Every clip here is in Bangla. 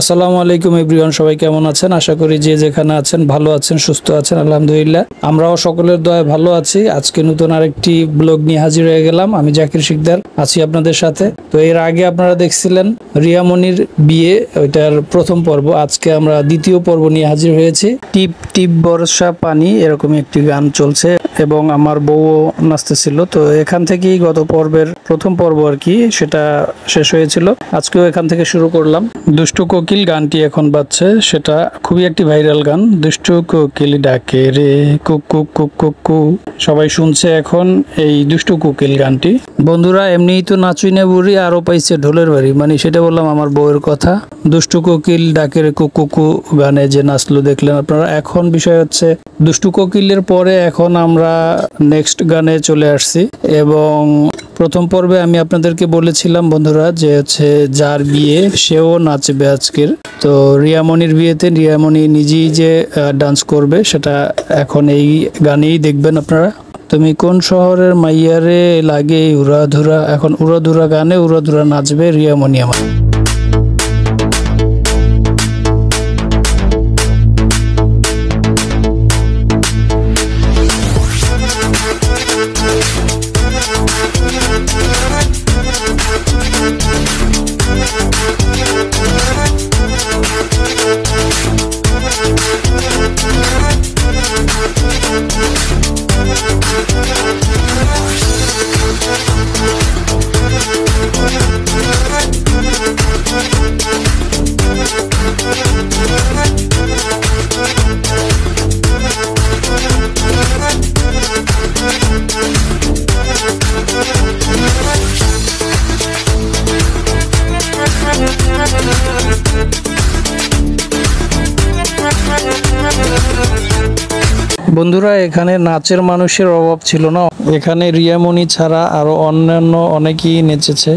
আসসালামু আলাইকুম এভরিওয়ান, সবাই কেমন আছেন? আশা করি যে যেখানে আছেন ভালো আছেন, সুস্থ আছেন। আলহামদুলিল্লাহ আমরাও সকলের দয়ায় ভালো আছি। আজকে নতুন আরেকটি ব্লগ নিয়ে হাজির হয়ে গেলাম। আমি জাকির শিকদার আছি আপনাদের সাথে। তো এর আগে আপনারা দেখছিলেন রিয়ামনির বিয়ে, ওইটার প্রথম পর্ব। আজকে আমরা দ্বিতীয় পর্ব নিয়ে হাজির হয়েছি। টিপ টিপ বর্ষা পানি এরকম একটি গান চলছে এবং আমার বউ নাচতেছিল। তো এখান থেকেই গত পর্বের প্রথম পর্ব আর কি সেটা শেষ হয়েছিল। আজকেও এখান থেকে শুরু করলাম। দুষ্টু কোকিল গানটি এখন বাজছে, সেটা খুবই একটি ভাইরাল গান। দুষ্টু কোকিল ডাকে রে কুকু কুকু কু, সবাই শুনছে এখন এই দুষ্টু কোকিল গানটি। বন্ধুরা এমনিই তো নাচুই না বুড়ি, আরো পাইছে ঢোলের বাড়ি, মানে সেটা বললাম আমার বউয়ের কথা। দুষ্টু কোকিল ডাকে রে কুকু কু গানে যে নাচলো দেখলেন আপনারা। এখন বিষয় হচ্ছে দুষ্টু কোকিলের পরে এখন আমরা নেক্সট গানে চলে আসছি এবং প্রথম পর্বে আমি আপনাদেরকে বলেছিলাম বন্ধুরা যে হচ্ছে যার বিয়ে সেও নাচবে আজকের। তো রিয়ামনির বিয়েতে রিয়ামনি নিজেই যে ডান্স করবে সেটা এখন এই গানেই দেখবেন আপনারা। তুমি কোন শহরের মাইয়ারে লাগে উড়াধুরা, এখন উড়াধুরা গানে উড়াধুরা নাচবে রিয়ামনি আমার। বন্ধুরা এখানে নাচের মানুষের অভাব ছিল না, এখানে রিয়ামনি ছাড়া আরো অন্যান্য অনেকেই নেচেছে।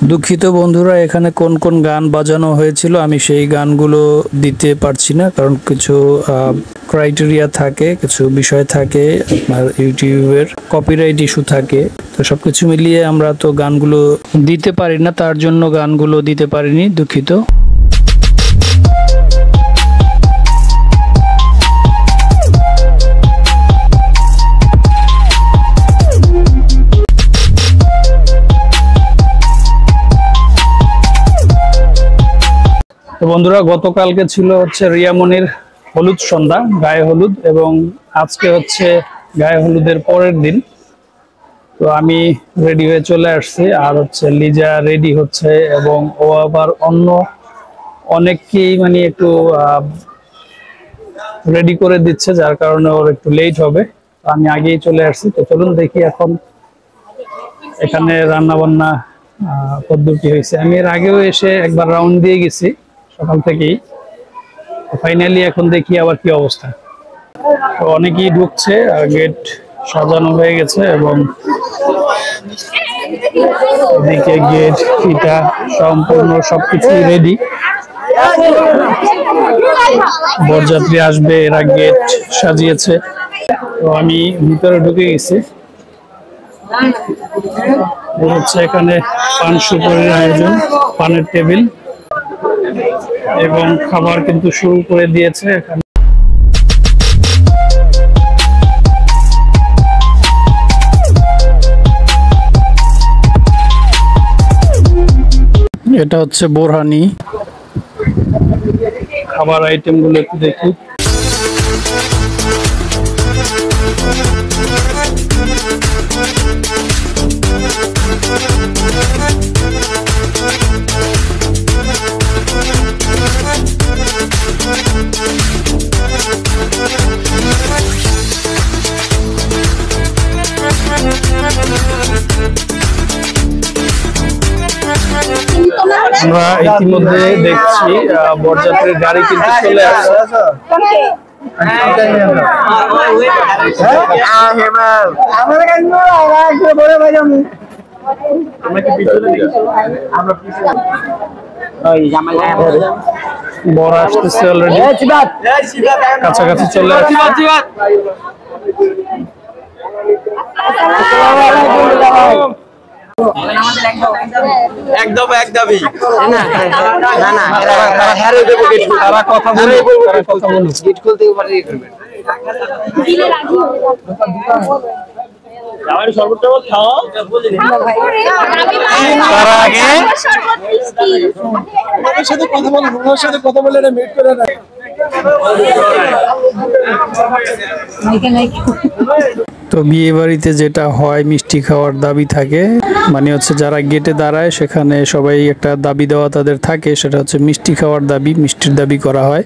দুঃখিত বন্ধুরা, এখানে কোন কোন গান বাজানো হয়েছিল আমি সেই গানগুলো দিতে পারছি না, কারণ কিছু ক্রাইটেরিয়া থাকে, কিছু বিষয় থাকে, আপনার ইউটিউবের কপিরাইট ইস্যু থাকে। তো সবকিছু মিলিয়ে আমরা তো গানগুলো দিতে পারি না, তার জন্য গানগুলো দিতে পারিনি, দুঃখিত। তো বন্ধুরা গতকালকে ছিল হচ্ছে রিয়ামনির হলুদ সন্ধ্যা, গায়ে হলুদ, এবং আজকে হচ্ছে গায়ে হলুদের পরের দিন। তো আমি রেডি হয়ে চলে আসছি, আর হচ্ছে লিজা রেডি হচ্ছে এবং ও আবার অন্য অনেককেই মানে একটু রেডি করে দিচ্ছে, যার কারণে ওর একটু লেট হবে। তো আমি আগেই চলে আসছি। তো চলুন দেখি এখন এখানে রান্না বান্না পদ্ধতি হয়েছে। আমি এর আগেও এসে একবার রাউন্ড দিয়ে গেছি সকাল থেকেই। ফাইনালি এখন দেখি আবার কি অবস্থা। তো অনেকেই ঢুকছে, গেট সাজানো হয়ে গেছে এবং এদিকে গেট ফিটা সম্পূর্ণ সবকিছু রেডি। বরযাত্রী আসবে, এরা গেট সাজিয়েছে। তো আমি ভিতরে ঢুকে গেছি। হচ্ছে এখানে পান সুপারির আয়োজন, পানের টেবিল এবং খাবার কিন্তু শুরু করে দিয়েছে। এখানে এটা হচ্ছে বোরহানি। খাবার আইটেম গুলো একটু দেখি। আমরা ইতিমধ্যে দেখছি বরযাত্রীর গাড়ি কিন্তু চলে আসছে। বড় আসতেছে অলরেডি, কাছাকাছি চলে আসছে। একদম একদমই না না তারা কথা বলে গেট খুলতে পারে করবেন আমার সর্বোচ্চ খাও তারা আগে ওনার সাথে কথা বলে, ওনার সাথে কথা বলে এটা মিট করে না। তো বিয়ে বাড়িতে যেটা হয়, মিষ্টি খাওয়ার দাবি থাকে, মানে হচ্ছে যারা গেটে দাঁড়ায় সেখানে সবাই একটা দাবি দেওয়া তাদের থাকে, সেটা হচ্ছে মিষ্টি খাওয়ার দাবি, মিষ্টির দাবি করা হয়।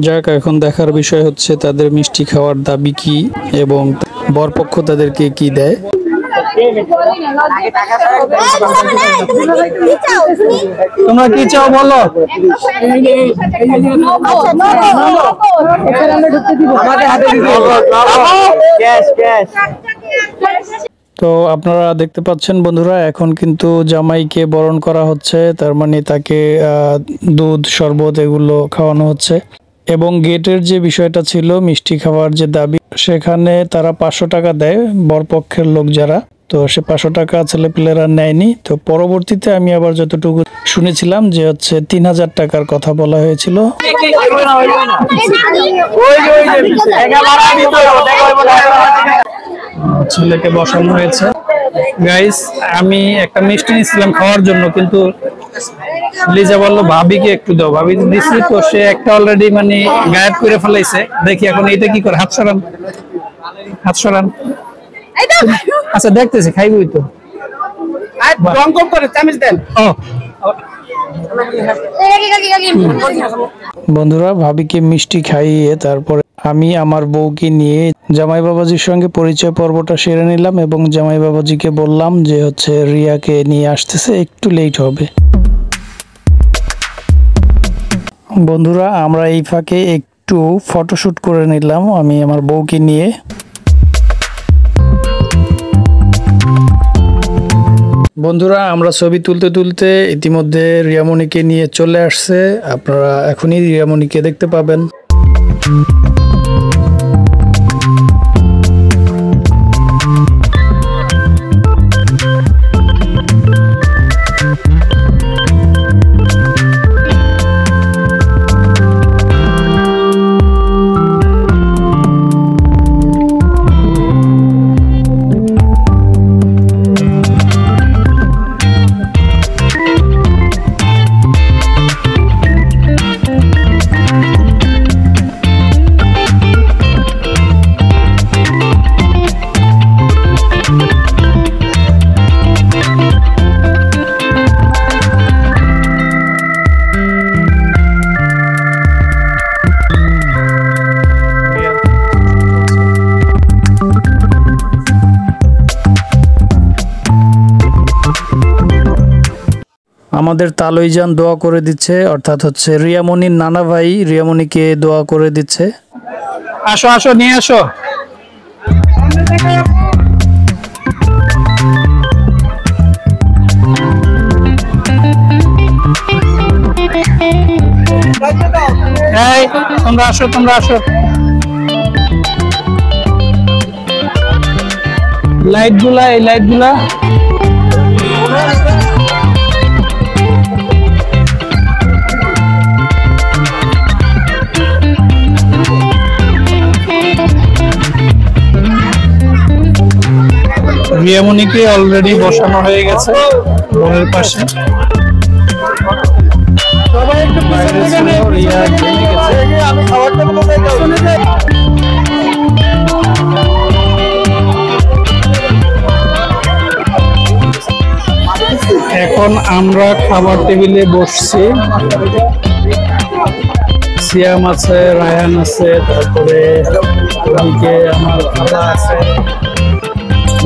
যাক, এখন দেখার বিষয় হচ্ছে তাদের মিষ্টি খাওয়ার দাবি কি এবং বরপক্ষ তাদেরকে কি দেয়। তোমরা কি চাও বলো? তো আপনারা দেখতে পাচ্ছেন বন্ধুরা, এখন কিন্তু জামাইকে বরণ করা হচ্ছে, তার মানে তাকে দুধ শরবত এগুলো খাওয়ানো হচ্ছে। এবং গেটের যে বিষয়টা ছিল মিষ্টি খাওয়ার যে দাবি, সেখানে তারা 500 টাকা দেয় বরপক্ষের লোক যারা, তো সে 500 টাকা ছেলেপেলেরা নেয়নি। তো পরবর্তীতে আমি আবার যতটুকু শুনেছিলাম যে হচ্ছে 3000 টাকার কথা বলা হয়েছিল। ছেলেকে বসানো হয়েছে। গাইস, আমি একটা মিষ্টি নিয়েছিলাম খাওয়ার জন্য, কিন্তু লিজা বললো ভাবিকে একটু দাও। ভাবি দিচ্ছি তো সে একটা অলরেডি মানে গায়েব করে ফেলাইছে। দেখি এখন এটা কি করে। হাত সরান, হাত সরান। আচ্ছা দেখতেছি, খাইবই তো। বন্ধুরা, ভাবিকে মিষ্টি খাইয়ে তারপরে আমি আমার বউকে নিয়ে জামাই বাবাজির সঙ্গে পরিচয় পর্বটা সেরে নিলাম এবং জামাই বাবাজিকে বললাম যে হচ্ছে রিয়াকে নিয়ে আসতেছে, একটু লেট হবে। বন্ধুরা, আমরা এই ফাঁকে একটু ফটোশুট করে নিলাম আমি আমার বউকে নিয়ে। বন্ধুরা, আমরা ছবি তুলতে তুলতে ইতিমধ্যে রিয়ামণিকে নিয়ে চলে আসছে। আপনারা এখনই রিয়ামণিকে দেখতে পাবেন। আমাদের তালইজান দোয়া করে দিচ্ছে, অর্থাৎ হচ্ছে রিয়ামণির নানা ভাই রিয়ামণিকে দোয়া করে দিচ্ছে। আসো আসো, নিয়ে আসো। এই তোমরা আসো, তোমরা আসো। লাইট গুলা, এই লাইট গুলা। রিয়ামণিকে অলরেডি বসানো হয়ে গেছে বোনের পাশে। এখন আমরা খাবার টেবিলে বসছি। সিয়াম আছে, রায়ান আছে, তারপরে ওদিকে আমার খালা আছে,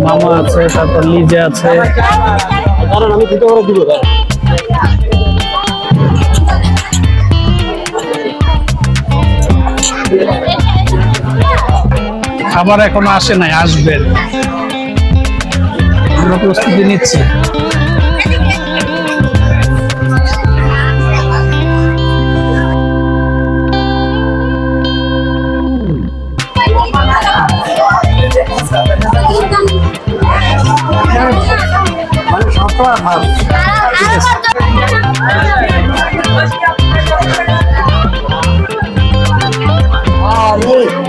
মামা আছে, তারপর লিজা আছে। কারণ আমি দুটো করে দিব। খাবার এখনো আসে নাই, আসবেন। আমরা প্রস্তুতি নিচ্ছি।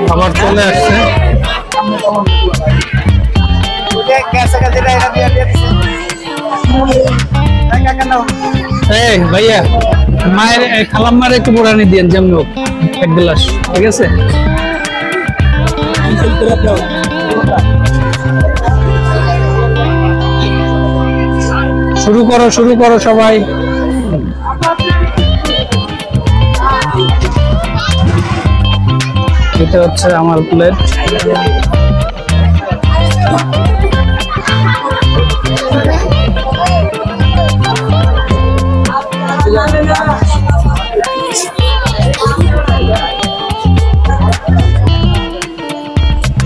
খাবার চলে আসছে। এই ভাইয়া, মায়ের খালাম্মার একটু বোরানি দিয়েন, যেমন হোক এক গ্লাস, ঠিক আছে? শুরু করো সবাই। এটা হচ্ছে আমার প্লেট।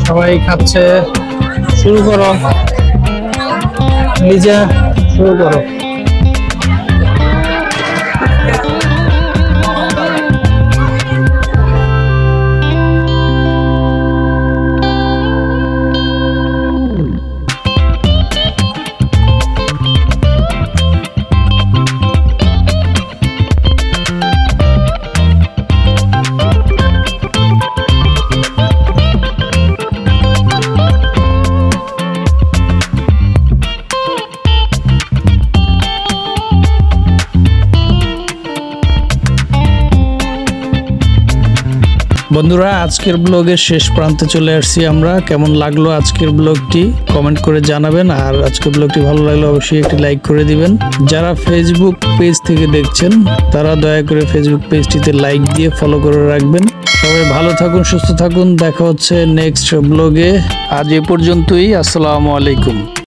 সবাই খাচ্ছে। শুরু করো লিজা, শুরু করো। বন্ধুরা, আজকের ব্লগের শেষ প্রান্তে চলে আসছি আমরা। কেমন লাগলো আজকের ব্লগটি কমেন্ট করে জানাবেন, আর আজকের ব্লগটি ভালো লাগলে অবশ্যই একটি লাইক করে দিবেন। যারা ফেসবুক পেজ থেকে দেখছেন তারা দয়া করে ফেসবুক পেজটিতে লাইক দিয়ে ফলো করে রাখবেন। সবাই ভালো থাকুন, সুস্থ থাকুন। দেখা হচ্ছে নেক্সট ব্লগে। আজ এ পর্যন্তই। আসসালামু আলাইকুম।